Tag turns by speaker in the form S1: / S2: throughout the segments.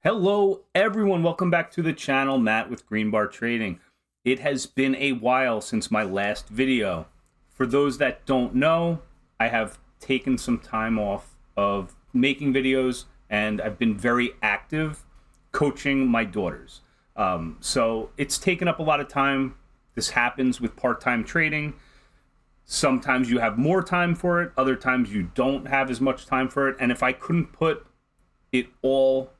S1: Hello everyone, welcome back to the channel, Matt with Green Bar Trading. It has been a while since my last video. For those that don't know, I have taken some time off of making videos and I've been very active coaching my daughters. So it's taken up a lot of time. This happens with part-time trading. Sometimes you have more time for it, other times you don't have as much time for it. And if I couldn't put it all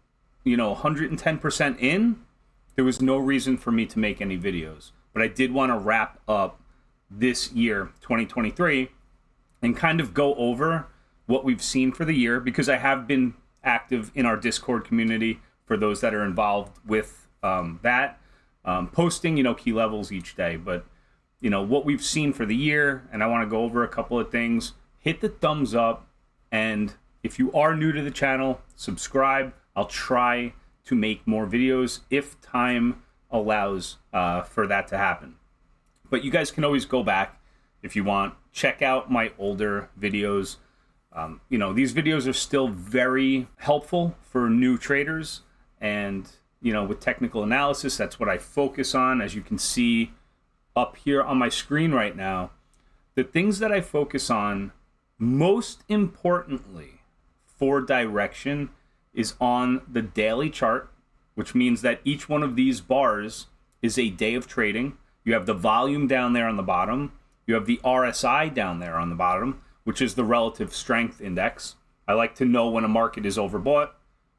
S1: 110% in, there was no reason for me to make any videos. But I did want to wrap up this year, 2023, and kind of go over what we've seen for the year, because I have been active in our Discord community for those that are involved with that, posting, key levels each day. But, what we've seen for the year, and I want to go over a couple of things. Hit the thumbs up, and if you are new to the channel, subscribe. I'll try to make more videos if time allows for that to happen. But you guys can always go back if you want. Check out my older videos. These videos are still very helpful for new traders. And, with technical analysis, that's what I focus on. As you can see up here on my screen right now, the things that I focus on most importantly for direction is on the daily chart, which means that each one of these bars is a day of trading. You have the volume down there on the bottom. You have the RSI down there on the bottom, which is the relative strength index. I like to know when a market is overbought,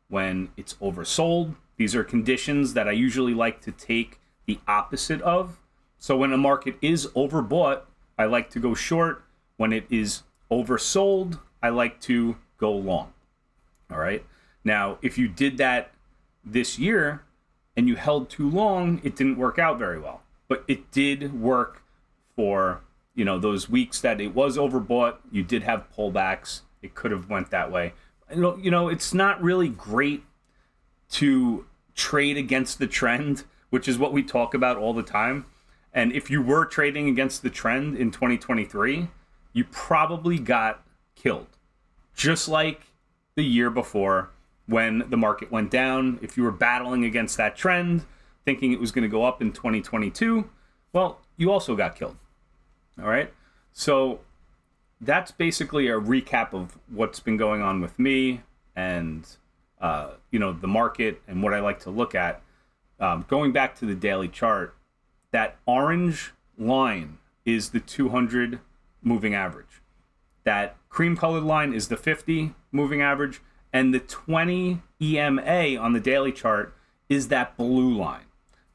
S1: when it's oversold. These are conditions that I usually like to take the opposite of. So when a market is overbought, I like to go short. When it is oversold, I like to go long. All right. Now, if you did that this year and you held too long, it didn't work out very well. But it did work for, those weeks that it was overbought. You did have pullbacks. It could have went that way. It's not really great to trade against the trend, which is what we talk about all the time. And if you were trading against the trend in 2023, you probably got killed. Just like the year before, when the market went down. If you were battling against that trend, thinking it was going to go up in 2022, well, you also got killed. All right. So that's basically a recap of what's been going on with me and, the market and what I like to look at. Going back to the daily chart, that orange line is the 200 moving average. That cream colored line is the 50 moving average. And the 20 EMA on the daily chart is that blue line.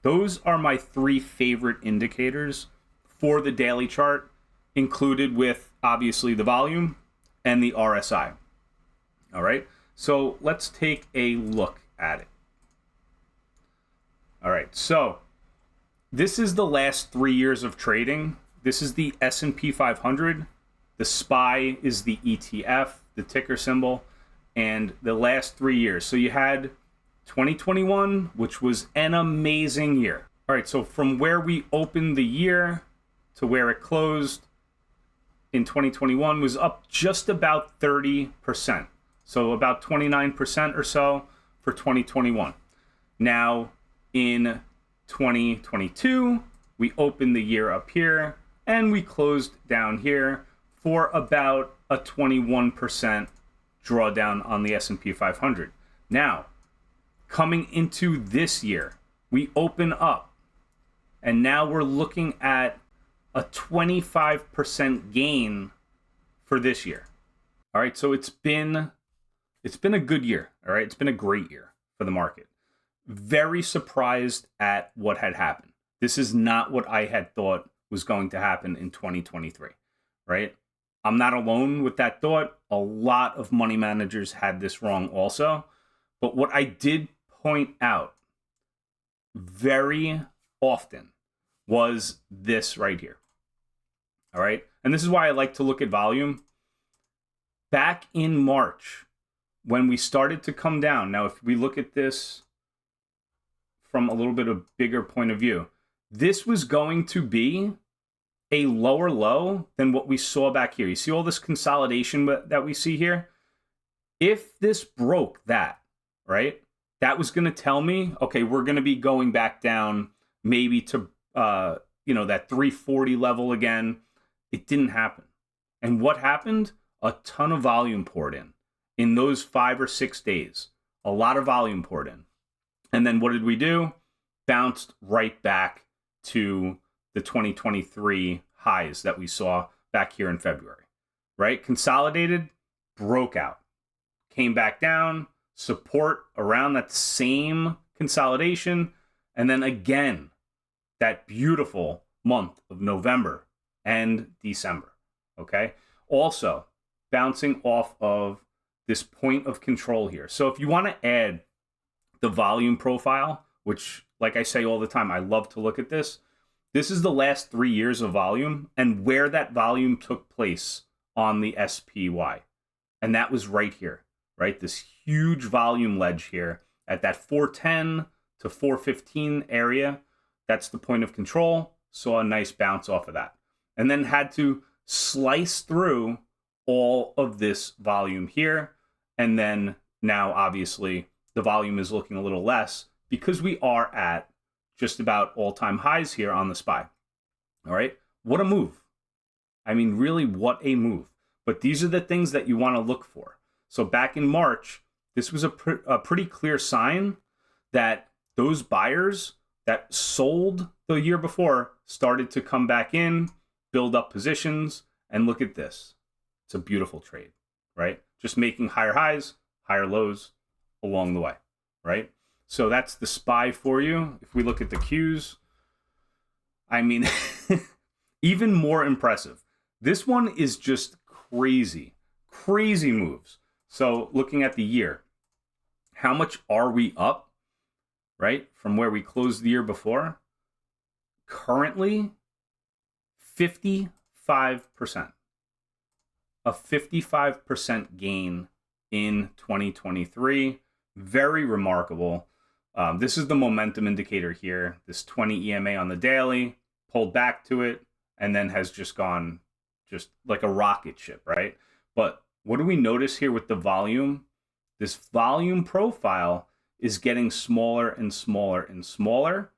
S1: Those are my three favorite indicators for the daily chart, included with obviously the volume and the RSI. All right, so let's take a look at it. All right, so this is the last 3 years of trading. This is the S&P 500. The SPY is the ETF, the ticker symbol. And the last 3 years. So you had 2021, which was an amazing year. All right, so from where we opened the year to where it closed in 2021 was up just about 30%. So about 29% or so for 2021. Now in 2022, we opened the year up here and we closed down here for about a 21% drawdown on the S&P 500. Now, coming into this year, we open up, and now we're looking at a 25% gain for this year. All right, so it's been a good year. All right, it's been a great year for the market. Very surprised at what had happened. This is not what I had thought was going to happen in 2023, right? I'm not alone with that thought. A lot of money managers had this wrong also. But what I did point out very often was this right here. All right. And this is why I like to look at volume. Back in March, when we started to come down. Now, if we look at this from a little bit of bigger point of view, this was going to be a lower low than what we saw back here. You see all this consolidation that we see here? If this broke that, right, that was going to tell me, okay, we're going to be going back down maybe to, that 340 level again. It didn't happen. And what happened? A ton of volume poured in those 5 or 6 days. A lot of volume poured in. And then what did we do? Bounced right back to the 2023 highs that we saw back here in February, right? Consolidated, broke out, came back down, support around that same consolidation, and then again, that beautiful month of November and December, okay? Also, bouncing off of this point of control here. So if you want to add the volume profile, which, like I say all the time, I love to look at this. This is the last 3 years of volume and where that volume took place on the SPY. And that was right here, right? This huge volume ledge here at that 410 to 415 area. That's the point of control. Saw a nice bounce off of that. And then had to slice through all of this volume here. And then now, obviously, the volume is looking a little less because we are at just about all-time highs here on the SPY. All right, what a move. I mean, really, what a move. But these are the things that you want to look for. So back in March, this was a pretty clear sign that those buyers that sold the year before started to come back in, build up positions, and look at this. It's a beautiful trade, right? Just making higher highs, higher lows along the way, right? So that's the SPY for you. If we look at the Qs, I mean, even more impressive. This one is just crazy, crazy moves. So looking at the year, how much are we up, right? From where we closed the year before? Currently, 55%. A 55% gain in 2023. Very remarkable. This is the momentum indicator here. This 20 EMA on the daily, pulled back to it, and then has just gone just like a rocket ship, right? But what do we notice here with the volume? This volume profile is getting smaller and smaller and smaller,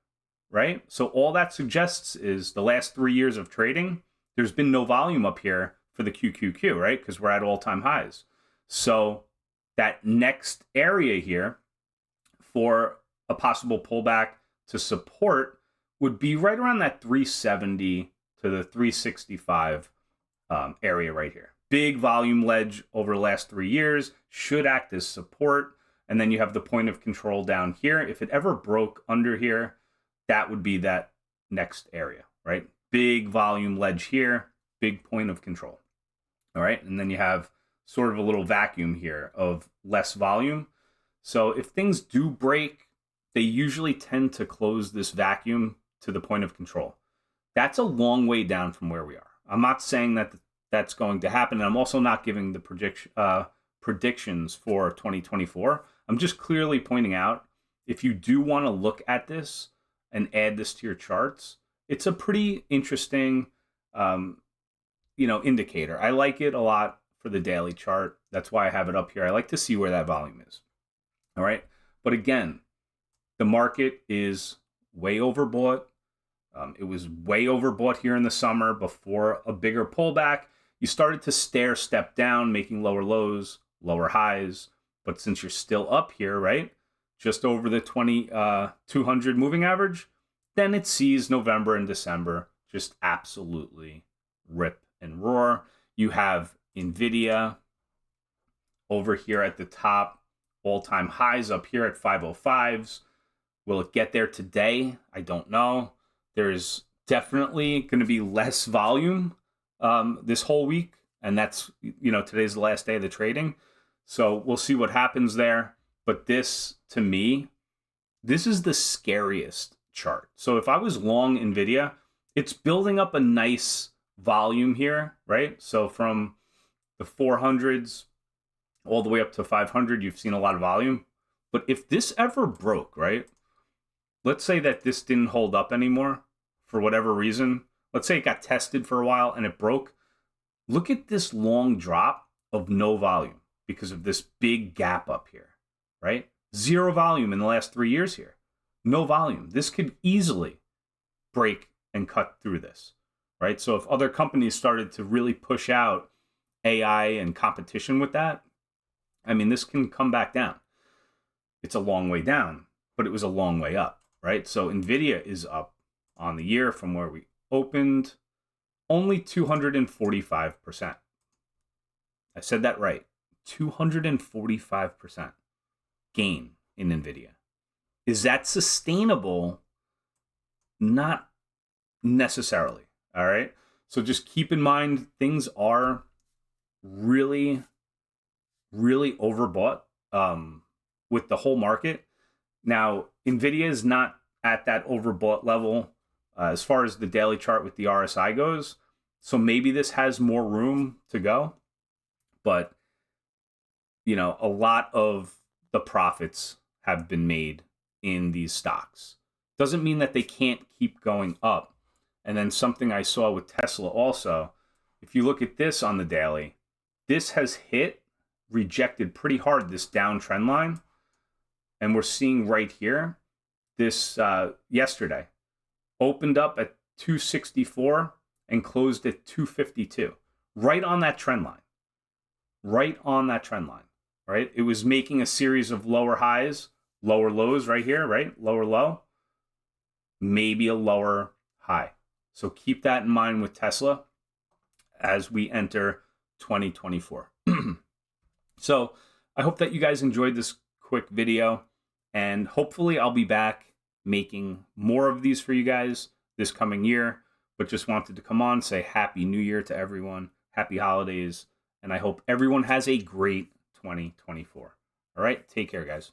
S1: right? So all that suggests is the last 3 years of trading, there's been no volume up here for the QQQ, right? Because we're at all-time highs. So that next area here for a possible pullback to support would be right around that 370 to the 365 area right here. Big volume ledge over the last 3 years, should act as support. And then you have the point of control down here. If it ever broke under here, that would be that next area, right? Big volume ledge here, big point of control. All right, and then you have sort of a little vacuum here of less volume. So if things do break, they usually tend to close this vacuum to the point of control. That's a long way down from where we are. I'm not saying that that's going to happen, and I'm also not giving the predictions for 2024. I'm just clearly pointing out, if you do want to look at this and add this to your charts, it's a pretty interesting indicator. I like it a lot for the daily chart. That's why I have it up here. I like to see where that volume is. All right. But again, the market is way overbought. It was way overbought here in the summer before a bigger pullback. You started to stair step down, making lower lows, lower highs. But since you're still up here, right, just over the 200 moving average, then it sees November and December just absolutely rip and roar. You have NVIDIA over here at the top, all-time highs up here at 505s. Will it get there today? I don't know. There's definitely going to be less volume this whole week, and that's, today's the last day of the trading. So we'll see what happens there. But this, to me, this is the scariest chart. So if I was long NVIDIA, it's building up a nice volume here, right? So from the 400s all the way up to 500, you've seen a lot of volume. But if this ever broke, right? Let's say that this didn't hold up anymore for whatever reason. Let's say it got tested for a while and it broke. Look at this long drop of no volume because of this big gap up here, right? Zero volume in the last 3 years here. No volume. This could easily break and cut through this, right? So if other companies started to really push out AI and competition with that, I mean, this can come back down. It's a long way down, but it was a long way up, right? So NVIDIA is up on the year from where we opened only 245%. I said that right. 245% gain in NVIDIA. Is that sustainable? Not necessarily. All right. So just keep in mind, things are really, really overbought with the whole market. Now, NVIDIA is not at that overbought level as far as the daily chart with the RSI goes. So maybe this has more room to go. But, you know, a lot of the profits have been made in these stocks. Doesn't mean that they can't keep going up. And then something I saw with Tesla also, if you look at this on the daily, this has rejected pretty hard this downtrend line. And we're seeing right here, this yesterday, opened up at 264 and closed at 252, right on that trend line. Right on that trend line, right? It was making a series of lower highs, lower lows right here, right? Lower low, maybe a lower high. So keep that in mind with Tesla as we enter 2024. So I hope that you guys enjoyed this quick video, and hopefully I'll be back making more of these for you guys this coming year, but just wanted to come on, say Happy New Year to everyone, happy holidays, and I hope everyone has a great 2024. All right, take care, guys.